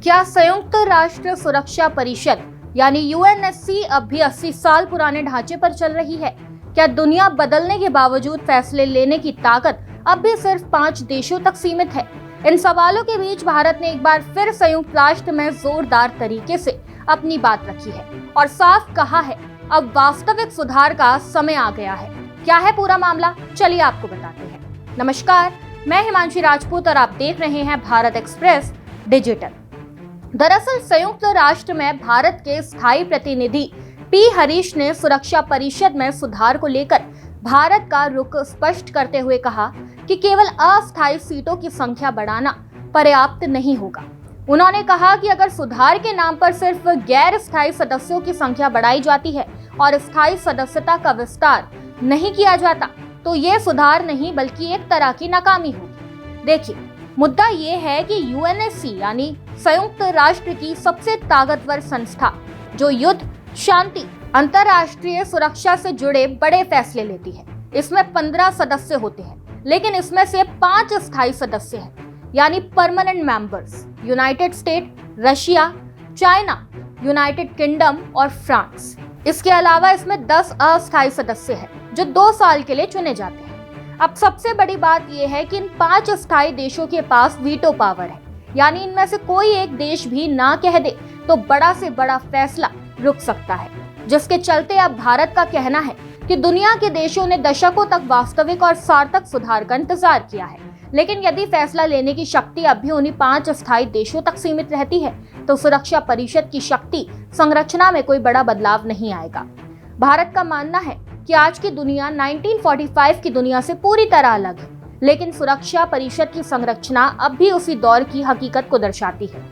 क्या संयुक्त राष्ट्र सुरक्षा परिषद यानी यूएनएससी अब भी 80 साल पुराने ढांचे पर चल रही है? क्या दुनिया बदलने के बावजूद फैसले लेने की ताकत अब भी सिर्फ 5 देशों तक सीमित है? इन सवालों के बीच भारत ने एक बार फिर संयुक्त राष्ट्र में जोरदार तरीके से अपनी बात रखी है और साफ कहा है अब वास्तविक सुधार का समय आ गया है। क्या है पूरा मामला, चलिए आपको बताते हैं। नमस्कार, मैं हिमांशी राजपूत और आप देख रहे हैं भारत एक्सप्रेस डिजिटल। दरअसल संयुक्त राष्ट्र में भारत के स्थायी प्रतिनिधि पी हरीश ने सुरक्षा परिषद में सुधार को लेकर भारत का रुख स्पष्ट करते हुए कहा कि केवल अस्थायी सीटों की संख्या बढ़ाना पर्याप्त नहीं होगा। उन्होंने कहा कि अगर सुधार के नाम पर सिर्फ गैर स्थायी सदस्यों की संख्या बढ़ाई जाती है और स्थायी सदस्यता का विस्तार नहीं किया जाता तो ये सुधार नहीं बल्कि एक तरह की नाकामी होगी। देखिए, मुद्दा ये है कि यूएनएससी यानी संयुक्त राष्ट्र की सबसे ताकतवर संस्था जो युद्ध, शांति, अंतर्राष्ट्रीय सुरक्षा से जुड़े बड़े फैसले लेती है, इसमें 15 सदस्य होते हैं, लेकिन इसमें से 5 स्थायी सदस्य हैं यानी permanent members. United state, Russia, China, United kingdom और फ्रांस। इसके अलावा इसमें 10 अस्थायी सदस्य हैं जो 2 साल के लिए चुने जाते हैं। अब सबसे बड़ी बात यह है कि इन 5 स्थायी देशों के पास वीटो पावर है, यानी इनमें से कोई एक देश भी ना कह दे तो बड़ा से बड़ा फैसला रुक सकता है, जिसके चलते अब भारत का कहना है कि दुनिया के देशों ने दशकों तक वास्तविक और सार्थक सुधार का इंतजार किया है, लेकिन यदि फैसला लेने की शक्ति अब भी उन्हीं 5 स्थायी देशों तक सीमित रहती है तो सुरक्षा परिषद की शक्ति संरचना में कोई बड़ा बदलाव नहीं आएगा। भारत का मानना है कि आज की दुनिया 1945 की दुनिया से पूरी तरह अलग है, लेकिन सुरक्षा परिषद की संरचना अब भी उसी दौर की हकीकत को दर्शाती है।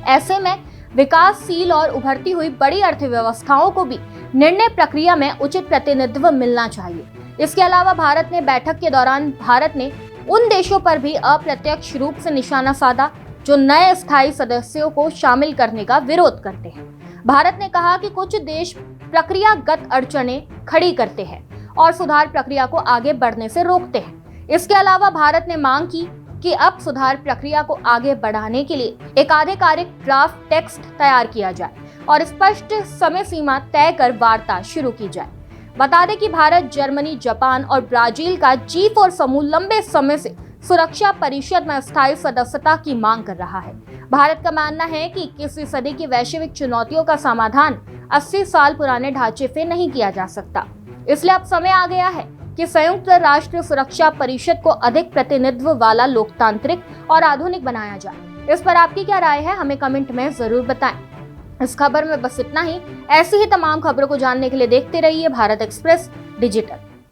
ऐसे में विकासशील और उभरती हुई बड़ी अर्थव्यवस्थाओं को भी निर्णय प्रक्रिया में उचित प्रतिनिधित्व मिलना चाहिए। इसके अलावा भारत ने बैठक के दौरान भारत ने उन देशों पर भी अप्रत्यक्ष रूप से निशाना साधा जो नए स्थायी सदस्यों को शामिल करने का विरोध करते हैं। भारत ने कहा कि कुछ देश प्रक्रियागत अड़चनें खड़ी करते हैं और सुधार प्रक्रिया को आगे बढ़ने से रोकते हैं। इसके अलावा भारत ने मांग की कि अब सुधार प्रक्रिया को आगे बढ़ाने के लिए एक आधिकारिक ड्राफ्ट टेक्स्ट तैयार किया जाए और स्पष्ट समय सीमा तय कर वार्ता शुरू की जाए। बता दें कि भारत, जर्मनी, जापान और ब्राजील का G4 समूह लंबे समय से सुरक्षा परिषद में स्थायी सदस्यता की मांग कर रहा है। भारत का मानना है कि 21वीं सदी की वैश्विक चुनौतियों का समाधान 80 साल पुराने ढांचे से नहीं किया जा सकता। इसलिए अब समय आ गया है कि संयुक्त राष्ट्र सुरक्षा परिषद को अधिक प्रतिनिधित्व वाला, लोकतांत्रिक और आधुनिक बनाया जाए। इस पर आपकी क्या राय है, हमें कमेंट में जरूर बताएं। इस खबर में बस इतना ही। ऐसी ही तमाम खबरों को जानने के लिए देखते रहिए भारत एक्सप्रेस डिजिटल।